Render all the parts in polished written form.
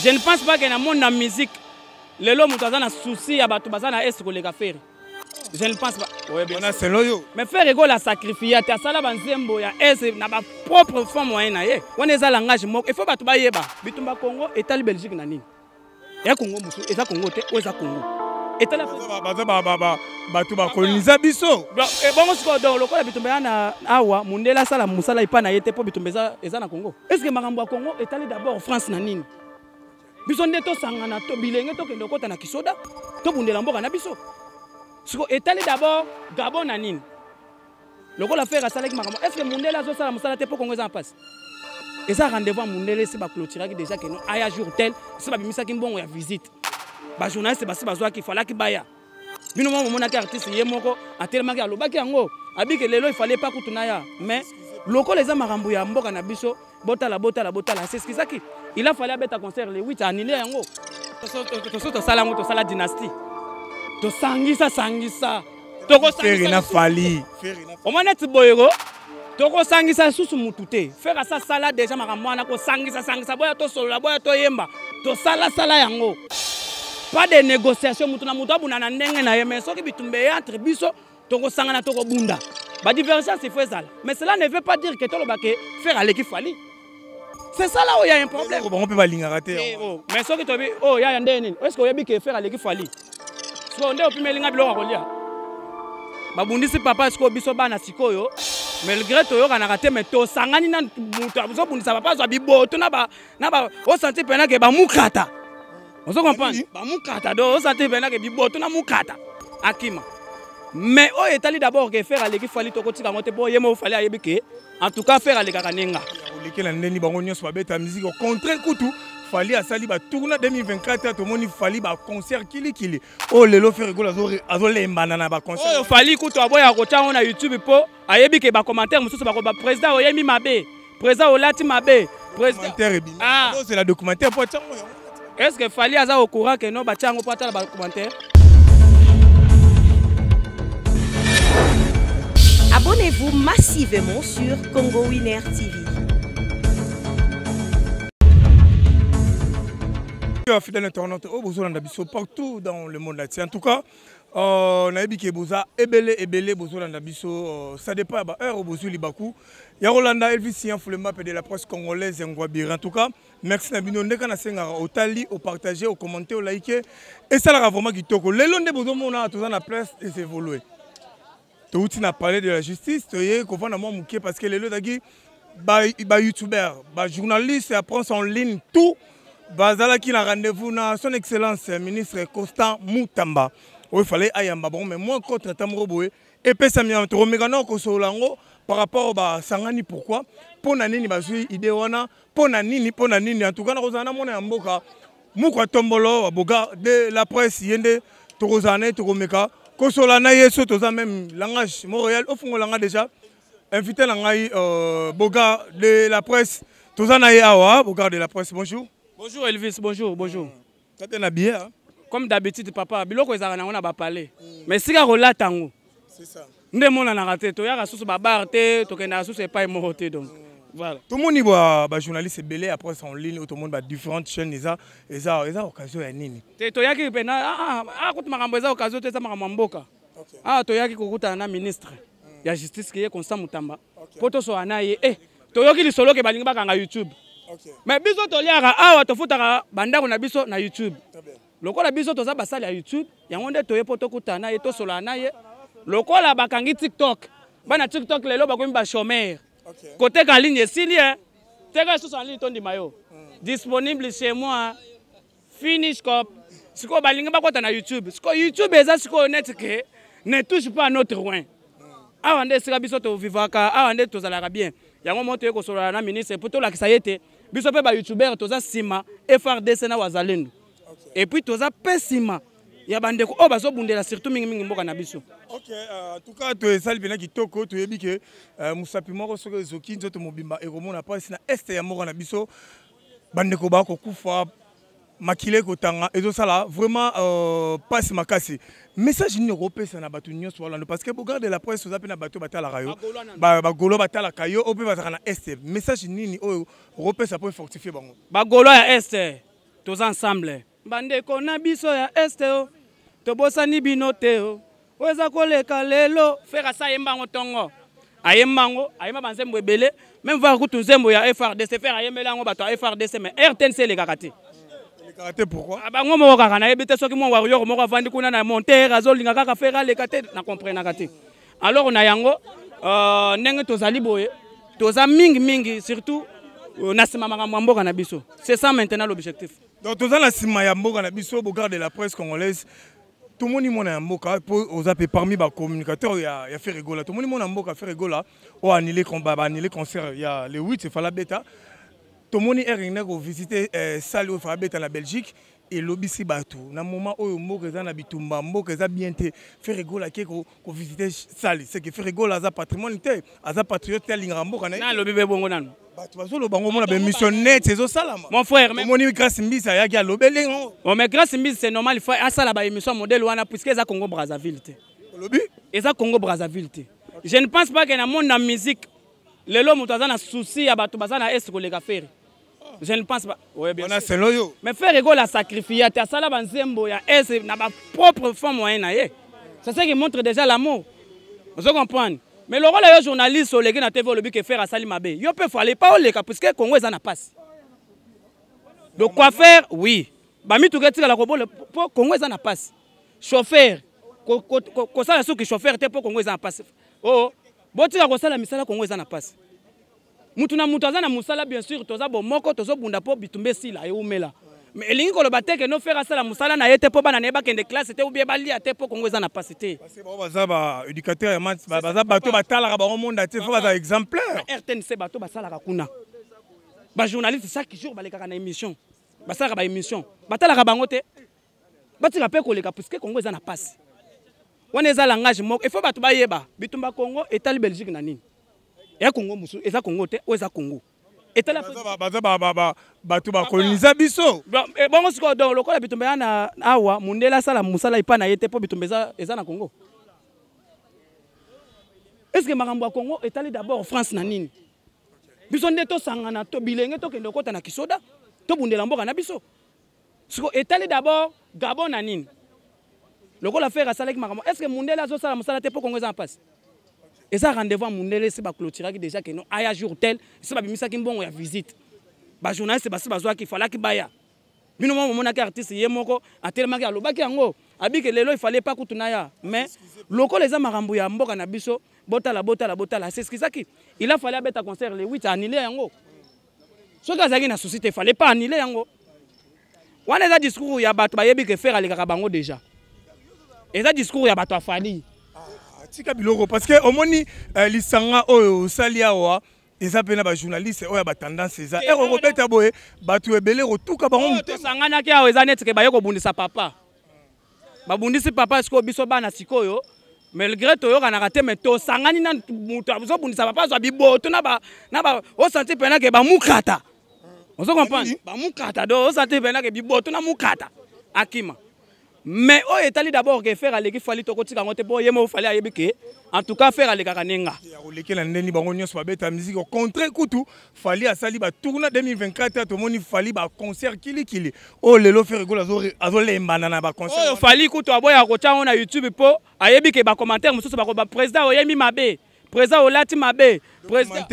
Je ne pense pas que dans le monde de la musique, les gens ont un souci à battre à est les faire. Je ne pense pas. Oui, bien sûr. Mais faire égale à sacrifier, tu as ça là, banzembo ya est na ba propre forme moyen na ye. On est à langage mok. Il faut battre ba yeba. Bitumba Congo et la Belgique na nini. Ya Congo musu, et ça Congo te, ou ça Congo. Et la battu ba coloniser biso. Bon, on se dit donc le bitumba na awa mundela sala musala ipa na yete po bitumba eza na Congo. Est-ce que makambo ya Congo est allé d'abord en France na nini? Biso nde to sangana to bilenge to kende kota na kisoda to bundela mboka na biso. Siko etali d'abord Gabon na nini. Loko la faire asala ki makambo. Est-ce que mundela zo sala musala te po Congo eza en passe? Et ça rendez-vous à mundela se ba clôturer déjà que non aya jour tel se ba bimisa ki mbongo ya visite. Ba journaliste ba se bazwa ki fala ki baya. Bino mo mona ki artiste ye moko atelema ki alobaki yango. Abi que lelo il fallait pas kutuna ya mais loko les makambo ya mboka na biso botala c'est ce qui ça qui il a fallu abeta concert les 8 annulé yango. To sala dynastie. To sangisa toko sangisa fali omaneti boyero toko sangisa susu mutute faire ça sala déjà makamwana ko sangisa boya to solo boya to yemba to sala yango pas de négociation mutu na mutu abuna na ndenge na ye mais soki bitumbe entre biso toko sangana toko bunda ba divergence il faut ça mais cela ne veut pas dire que tolo bake faire aller qui fali. C'est ça là où il y a un problème. On peut pas l'ingarter. Mais ce que tu dis, oh, il y a un déni. Est-ce qu'il y a bien faire à l'équipe Fali? Si on est au premier ligne, on va babundi si papa est-ce que biso bana sikoyo malgré to yo kana raté mais to sangani na mutu abuzo bundi sa papa zo bibo to na ba o senti pena ke ba mukata. On se comprend? Ba mukata do o senti pena ke bibo to na mukata. Akima. Mais oh etali d'abord que faire à l'équipe Fali to kotika monter bo yemo Fali ayebike. En tout cas faire à l'équipe kanenga. Lequel ndeni bango nyonso babeta musique au contraire kutu Fali asali ba tourna 2024 to moni Fali ba concert kili oh lelo faire rigolo azo lembana na ba concert oh Fali kutu aboya kocha on na YouTube po ayebi ke ba commentaire mususu ba président oyemi mabe président olati mabe président ah c'est la documentaire po tchango. Est-ce que Fali aza au courant que non ba tchango po tala ba commentaire? Abonnez-vous massivement sur Congo Winner TV. Fidèle internaute, partout dans le monde. En tout cas, on a dit que Boza ebele Bozo Biso, ça dépend de l'heure où Bozo Libakou. Il y a Rolanda Elvis pour le map de la presse congolaise en tout cas, merci Nabino Ndeka Senga au tali, au partager, au commenter, au liker. Et ça la vraiment qui toko. Les longs de Bozo Mona tout dans la presse et c'est évolué. Tout a parlé de la justice, tu sais qu'on va mouquer parce que les lots d'agui, bah youtubeurs, bah journalistes, apprennent en ligne tout. Bazala qui a rendez-vous na son excellence ministre Constant Mutamba. Il fallait ayamba bon mais moi contre Tamroboé et puis ça m'a trop mégano ko solango par rapport à Sangani pourquoi pour nani bazui idée wana pour nani en tout cas na kozana mona mboka mukwa tombolo boga de la presse yende to kozana to komeka ko solana yeso to za même langage Montréal au fond langa déjà invité langai boga de la presse to za na yawa boga de la presse bonjour. Bonjour Elvis, bonjour. Ça t'es habillé hein? Comme d'habitude papa, biloko ezaka na ba parler. Mais si ka rola tango. C'est ça. Nde mona na raté to ya susu ba barte to kenda susu pas moté donc. Voilà. Tout le monde voit ba journaliste belé après en ligne tout le monde ba différentes chaînes eza occasion ya nini. To yaki pena kuti makambo eza occasion te za makambo mboka. To yaki kokuta na ministre ya justice qui est Constant Mutamba. Poto so anaye to yoki lisolo ke balingi bakanga YouTube. Mais biso to liaka awa to futaka bandako na biso na YouTube. Lokola biso to za basali ya YouTube, yango nde to yepo to kutana ye to sola na ye. Lokola bakangi TikTok. Bana TikTok lelo bakomi ba chômeur. Côté en ligne esili teka sous en ligne tondi mayo. Disponible chez moi. Finish cop. Siko balingi bakota na YouTube. Siko YouTube eza siko honnête que ne touche pas à notre coin. Awa nde sika biso to vivaka, awa nde to zalaka bien. Yango moto yeko sola na ministre poto la kisayete. Biso pe ba youtubeur toza sima FRDC na wazalendo. Et puis toza pessima. Ya bandeko o bazo bundela surtout mingi mboka na biso. OK, en tout cas to esali bena kitoko to yebi ke musapi moko soko ezoki nzoto mobimba e komona pa sina este ya moko na biso bandeko ba ko kufa makile ko tanga ezo sala vraiment passe makasi. Message ni repesa na batu nyonso wala parce que regarde la presse oza pe na bato batala kayo ba golo batala kayo o pe bazaka na este message nini o repesa pour fortifier bango ba golo ya este tous ensemble bandeko na biso ya este o tobosani bino te o oza koleka lelo faire ça yembango tongo ayembango ayema banzembo ebele même voir kutu nzembo ya FRDC faire ayemelango bato ya FRDC mais RTNC les kakati les kakati pourquoi bango moko kaka na yebite soki mo warrior moko avandi kuna na monter azolinga kaka faire les kakati na comprendre kati alors na yango ndenge tozali boye toza mingi surtout na sima makambo mboka na biso c'est ça maintenant l'objectif. Donc toza na sima ya mboka na biso au garde de la presse congolaise tout le monde mona ya mboka aux appels parmi ba communicateurs ya Ferregola tout le monde mona mboka Ferregola o annulé combat annulé concert il y a le 8 c'est Fala Beta tout le monde est revenu au visiter salle au Fala Beta la Belgique et lobisi batou na moment oyo mboka za na bitumba mboka za bien te Ferregola qui ko visiter salle c'est que Ferregola za patrimoine te aza patriote ya linga mboka na lobi be bongo nanu mon frère, mais grâce Mbisa ya ga lobele. Oh mais grâce Mbisa c'est normal il faut asala ba émission modèle wana puisque ça Congo Brazzaville te. Lobi? Et ça Congo Brazzaville te. Je ne pense pas que dans monde la musique le lo mutu azana souci ya bato bazana est ko les faire. Je ne pense pas. Ouais bien sûr. Mais faire ego la sacrifier ta sala banzembo ya est na ba propre femme moyen na ye. C'est ça qui montre déjà l'amour. Vous comprenez? Mais le rôle de journaliste sur les gens TV le but que faire à Sali Mabe. Yo peut fallait pas les cas parce que Congo est en passe. Donc quoi faire? Oui. Ba mi tout gati la robo le Congo est en passe. Chauffeur ko ça la qui chauffeur te pour Congo est en passe. Oh, boti la ko sala misala Congo est en passe. Mutu na mutu azana musala bien sûr toza bomoko tozo bunda po bitumbe sila e umela. Mais elingi ko le batte que no faire ça la musala na yete po bana neba kende classe te ou bien bali ate po Congo est en passe te. Parce que baza ba éducateur ya mat baza bato batala ka ba monde ate faut baza exemplaire. RTNC bato basala ka kuna. Ba journaliste chaque jour baleka na émission. Basala ba émission. Batala ka bango te. Batika pe ko leka parce que Congo est en passe. Wana eza langage moko il faut bato ba yeba bitumba Congo etali Belgique na nini. Et Congo musu eza Congo te o eza Congo. Et la bato ba coloniser biso. Bon siko donc lokola bitumba na awa mundela sala musala ipa na yete po bitumba eza na Congo. Est-ce que makambo Congo etali d'abord France na nini? Biso ndeto sangana to bilenge to kende kota na kisoda to bundela mboka na biso. Siko etali d'abord Gabon na nini? Lokola faire sala ki makambo est-ce que mundela zo sala musala te po Congo eza en passe? Et ça rendez-vous à Mundele c'est ba clôturer déjà que non aya jour tel c'est ba bimisa ki mbongo ya visite ba journaliste ba bazwa ki fala ki baya bino mo mona ka artiste ye moko atelema ki alobaki yango abike lelo il fallait pas kutuna ya mais loko les amarambu ya mboka na biso botala c'est ce qui ça qui il a fallu abeta concert le 8 annuler yango so ka zaki na société il fallait pas annuler yango wana za discours ya bato ba yebi ke faire ale ka bango déjà et ça discours ya bato afali parce que au moni lisanga oyo salia wa eza pena ba journaliste oyo ba tendance eza e ko beta boye batu ebele rotuka bango mutu sangana ki awo eza net ke ba yeko bundisa papa ba bundisi papa esko biso bana sikoyo malgré to yo kana kate mais to sangani na mutu azo bundisa papa zo biboto na ba o senti pena ke ba mukata ozo comprendre ba mukata do o senti pena ke biboto na mukata akima. Mais oh etali d'abord que faire aller qu'il fallait to kotika ngote po yemo fallait ayebike en tout cas faire aller kakanenga ya olekela ndeni bango nyonso babeta musique au contraire kutu fallait asali ba tourna 2024 to moni fallait ba concert kili oh lelo faire gola azo lembana na ba concert oh fallait kutu aboya ko tia na YouTube po ayebike ba commentaire mususu ba président oyemi mabe président olati mabe président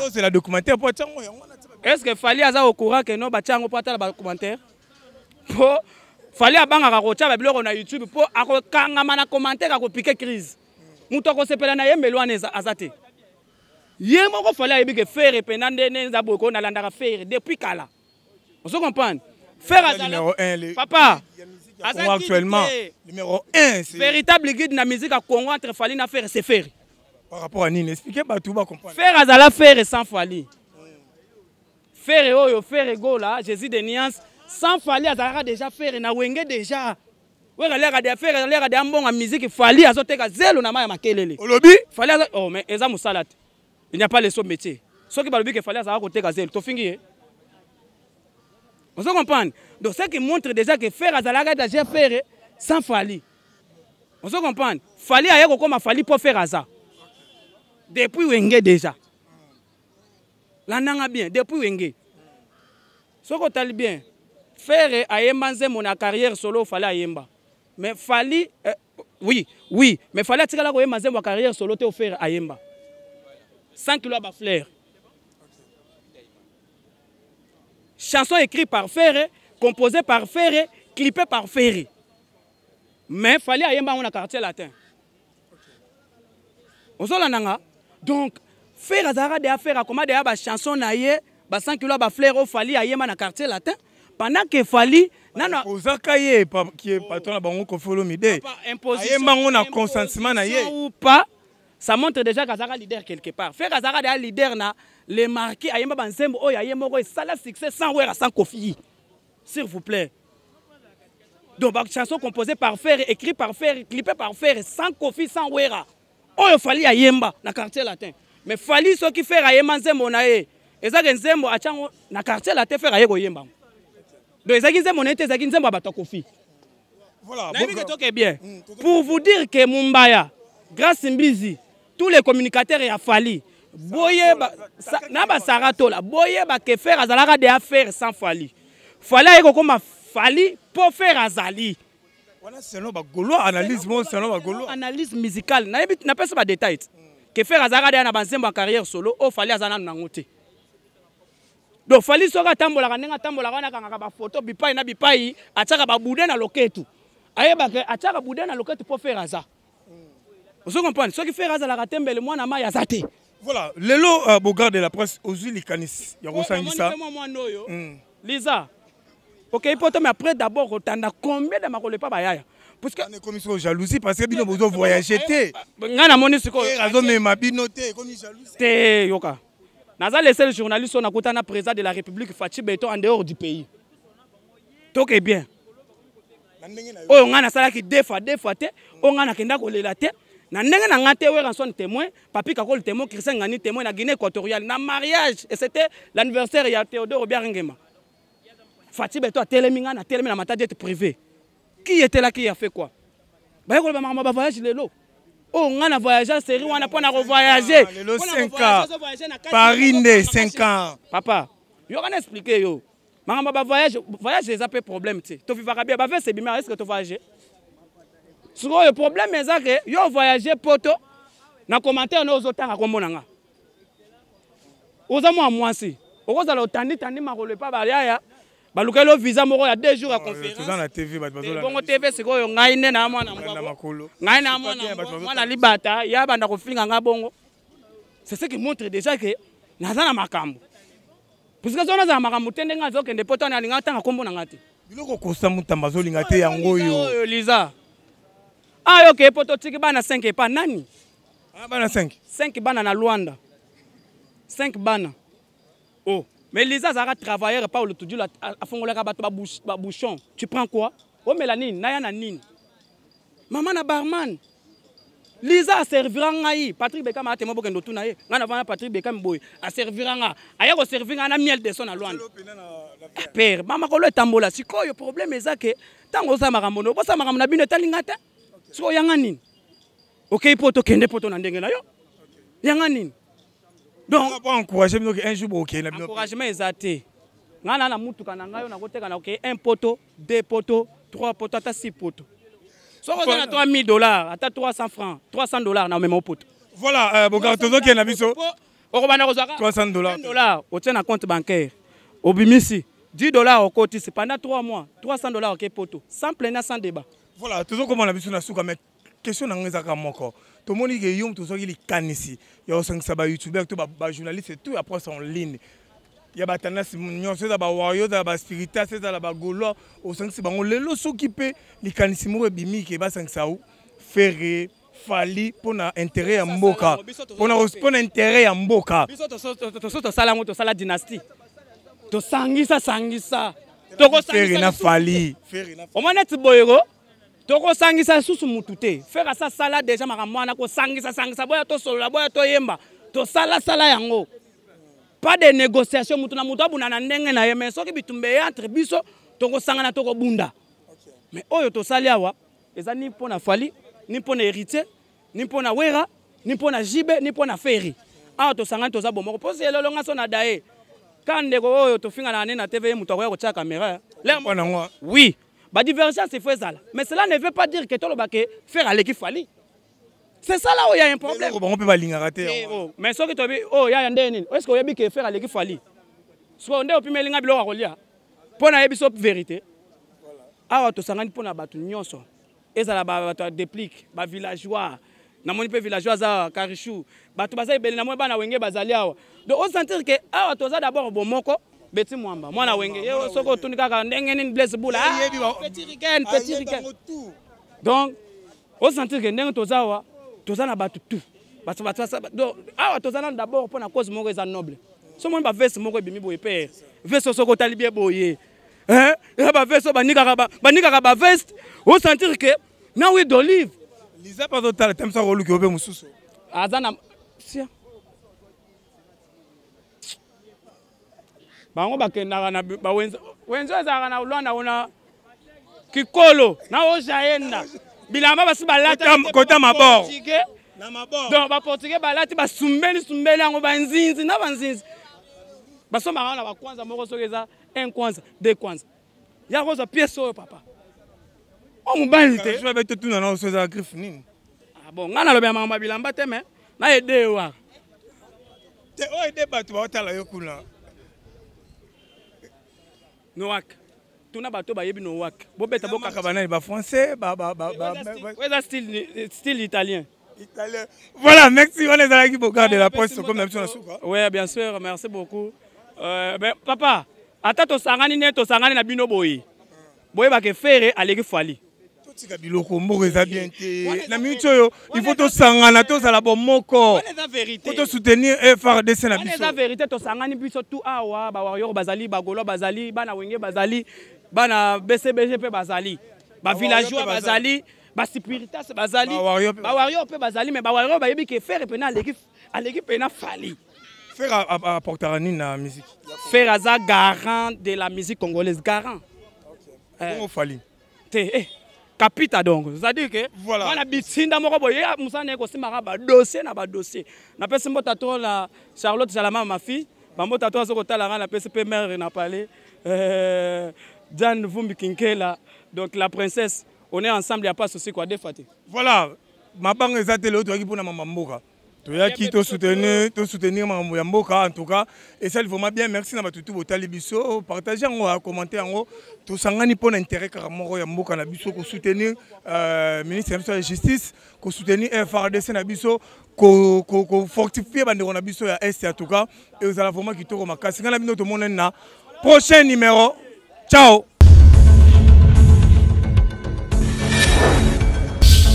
c'est la documentaire po tiango yango est-ce que fallait aza au courant que non ba tiango po ata ba commentaire po fallait abanga ko tia ba biloko na YouTube po akokangama na commentaire akopike crise muto ko sepela na yembelo aneza azate yemo ko fallait ayebike faire penande neza boko na landaka faire depuis kala on se comprend faire numéro 1 papa actuellement numéro 1 c'est véritable guide na musique à Congo entre fallait na faire c'est faire par rapport à Nini expliquer ba tout ba comprendre faire azala faire sans fallait faire oyo faire go là Jésus de nuance sans fallait azara déjà faire na wenge déjà ouais l'air de faire l'air de bon en musique fallait azoteka zelo na ma makelele olobi fallait oh mais eza musala il n'y a pas les sauts métier ceux qui balobi que fallait azara koteka zelo to fingi on se comprend donc ça qui montre déjà que faire azala déjà faire sans fallait on se comprend fallait ayeko comme fallait pour faire azar depuis wenge déjà la nanga bien depuis wenge ce qu'on t'a bien faire ayemba nzembo na carrière solo fallait ayemba. Mais fallait oui, mais fallait atikala ko yemba nzembo carrière solo te faire ayemba. 100 kilos à flair. Chanson écrite par Ferre, composée par Ferre, clippée par Ferre. Mais il fallait ayemba on a quartier latin. Donc, Ferre azara de affaire comment de ba chanson na ye, ba 100 kilos à flair au fallait ayemba na quartier latin. Pendant que fallait nana Ozakaye qui est patron la bango kofolo mide. Ayemba on a consentement na ye ou pas. Ça montre déjà qu'Azara leader quelque part. Faire Azara déjà leader na les marqués ayemba banzembo oh ayemba ko sala succès sans wera sans Kofi. S'il vous plaît. Donc une chanson composée par Ferre, écrite par Ferre, clippée par Ferre, sans Kofi, sans wera. Oh il fallait ayemba na quartier latin. Mais fallait ceux qui faire ayemba nzembo na ye. Ezaka nzembo achango na quartier latin faire ayeko yemba. Donc ezaki nzembo na ezaki nzembo ba Kofi. Voilà. Bien. Pour vous dire que Mumbaya, grâce Mbizi, tous les communicateurs et Fali, boye na ba saratola, boye ba ke faire azalaka de affaires sans Fali. Fali eko comme Fali pour faire azali. Voilà c'est no ba golo analyse mon c'est no ba golo analyse musicale. Na pesa ba détails. Que faire azalaka de na banzembo en carrière solo, o Fali azana na ngote. Donc Fali soka tambola kanenga tambola kana kanga ba photo bipai na bipai, ataka ba bude na loketu. Ayeba ke ataka bude na loketu pour faire azali. Vous comprenez? Ce qui fait raser la ratembe le mois na yazate. Voilà, lelo Bogard de la presse aux Likanis. Il y a Rosangisa. Lisa. OK, mais après d'abord otanda combien de makole pas bayaya. Parce que on est commis sur jalousie parce que bino bozo voyager té. Ngana moni siko. Razo me mabino té comme jalousie. Té yoka. Naza les seuls journalistes on a kutana président de la République Fachi Beto en dehors du pays. Donc est bien. Oh ngana sala ki deux fois té, on ngana kenda ko lela té. Na ndenge na ngate wera son témoin, papi kakol témoin Christian ngani témoin na Guinée équatoriale na mariage et c'était l'anniversaire ya Théodore Obiarengema. Fatih Beto a téléminga na télémi na matadi privé. Qui était là qui a fait quoi? Ba ko ba mama ba voyage lelo. Oh ngana voyager série wana pona ko voyager. Lelo 5 ans. Paris né 5 ans. Papa, yo kana expliquer yo. Mama ba voyage les appels problème tu. To vivaka bien ba faire c'est bien est-ce que tu voyager? Sur le problème est que yo voyager poto na commentaire na ozotanga komonanga. Oza moi mwasi. Okoza lo tandi makolo pa baliaya. Balukelo visa moko ya 2 jours à conférence. Tout dans la TV ba bazola. Bongo TV siko yo ngai ne na mwana makolo. Ngai na mwana libata ya banda ko finga nga bongo. C'est ce qui montre déjà que nazana makambo. Parce que zona za makambo tende nga zokende poto na linga tanga kombo na ngati. Biloko kosa mutamba zo linga te yango yo. Lisa. Ah ok, poto tiki bana 5 pas nani? Ah bana 5. 5 bana na Luanda. 5 bana. Oh, mais Lisa Zara travailleur pas le tout la a fongola ka bato ba bouchon. Tu prends quoi? Oh Mélanine, naya na nini? Maman na barman. Lisa servira ngai, Patrick Bekam a temo bokendo tuna ye. Ngana vana Patrick Bekam boy, a servira nga. Aya ko servir nga na miel de son na Luanda. Père, mama ko le tambola sikoyo problème est ça que tango za maramono, ko sa maramona bino talingata. So yanga nini? OK poto kende poto na ndenge na yo. Yanga nini? Donc on va encourager un jour OK na bino. Encouragement ezate. Ngana na mutuka na ngayo na koteka na OK 1 poto, 2 poto, 3 poto ata 6 poto. So on a $3,000 ata 300 francs, $300 na même poto. Voilà, Bogard tozo ki na biso. Okobana kozaka $300. $100 au tient na compte bancaire. Obimisi $10 au côté pendant 3 mois, $300 OK poto. Sans plaindre sans débat. Voilà, toujours comme on a vu sur la souka, mais question dans les acamoko. Tout le monde dit que yom tout ça il est canisi. Il y a aussi un YouTuber, tout un journaliste, tout après en ligne. Il y a des tendances, il y a des warriors, des spiritas, des gaulois. Au sens où on les s'occuper, les canisi mourent bimi qui va s'en ferré, fali pour un intérêt à mboka, pour un intérêt à mboka. To sala dynastie. To sangisa. Ferré na fali. On m'a net boyero. Toko sangisa susu mutute. Faire ça sala déjà makamwana ko sangisa boya to solo boya to yemba. To sala yango. Pas de négociation mutuna mutu abuna na ndenge na yeme soki bitumbe entre biso toko sangana toko bunda. Mais oyo to sali awa eza ni pona fali, ni pona héritier, ni pona wera, ni pona jibe, ni pona ferry. Ah to sangana to za bomoko pose lelo nga so na dae. Kande ko oyo to finga na TV mutu akoya ko tia caméra. Oui, la divergence c'est fait ça. Mais cela ne veut pas dire que tout le baquet faire aller qu'il fallait. C'est ça là où il y a un problème. On peut pas l'ingarrater. Mais ce que tu as dit, oh, il y a un dernier. Est-ce qu'il y a dit que faire aller qu'il fallait? Soit on est au premier ligne à bilo à relia. Pour na ebiso vérité. Ah, to sangani pour na batu nyonso. Et ça la batu déplique, ba villageois. Na moni pe villageois za Karichou. Batu baza ebele na mo bana wenge bazali awa. Donc on sentir que ah to za d'abord bomoko beti mwamba. Mwana wenge yo soko tunika ka ndenge ni blesse boula. Petit ricain. Donc on sentir que ndenge to za wa to za na batu tout. Batu donc ah to za na d'abord pour na cause moko za noble. So mo ba veste moko bimi boye père. Veste soko talibie boye. Hein? Ba veste banika ba veste. On sentir que na huile d'olive. Lisa pas total thème ça rôle qui obe mususu. Azana sia. Bango bakenda na ba wenzo za na ulwana una kikolo na ojaenda. Bilamba basi balata kota mabord. Na mabord. Donc ba portugais balati ba sumbeli yango banzinzi na banzinzi. Basoma na ba kwanza moko sokeza un kwanza deux kwanza. Ya roza pièce au papa. On mobile te. Je vais te tout dans nos choses griffe nini. Ah bon, ngana lobe mama bilamba te mais na aider wa. Te o aider batu ba otala yo kuna. No wak. Tuna bato ba yebi no wak. Bo beta bo kaka banani ba français ouais style italien. Italien. Voilà, merci. On est dans l'équipe au garde de la presse comme d'habitude. Oui, bien sûr, merci beaucoup. Ben, papa, ata to sangani na bino boyi. Boyi ba ke faire aleki fali. Totika biloko mboko eza bien te. Na minute oyo, il faut to sangana to sala bo moko. C'est la vérité. Faut to soutenir FRDC na biso. C'est la vérité to sangani biso tout awa ba warrior bazali ba golo bazali bana wenge bazali bana BCBG pe bazali. Ba villageois bazali. Ba spiritas bazali ba warrior pe bazali mais ba warrior ba yebi ke faire pena aleki pena fali. Faire apporter nini na musique. Faire aza garant de la musique congolaise garant. Comment fali. Te capita donc. C'est-à-dire que voilà. On a bitinda moko boye musane ko simara ba dossier na ba dossier. Na pesi mbota to la Charlotte Salama ma fille, ba mbota to soko tala na PCP mère na parlé Jan Vumbi Kinkela donc la princesse. On est ensemble, il n'y a pas de souci quoi, défaté. Voilà, ma banque est à l'autre qui pour Maman Mboka. Tu as qui te soutenir Maman Mboka en tout cas. Et ça, il faut bien merci à tout le talibiso. Partagez en haut, commentez en haut. Tout ça, on a pas d'intérêt car Moro Mboka na biso ko soutenir ministre de la justice, ko soutenir FRDC na biso, ko fortifier bande na biso ya est en tout cas. Et vous allez vraiment qui te remarquer. C'est quand la bino tout le monde na. Prochain numéro. Ciao.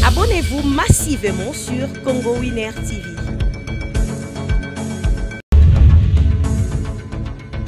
Abonnez-vous massivement sur Congo Winner TV.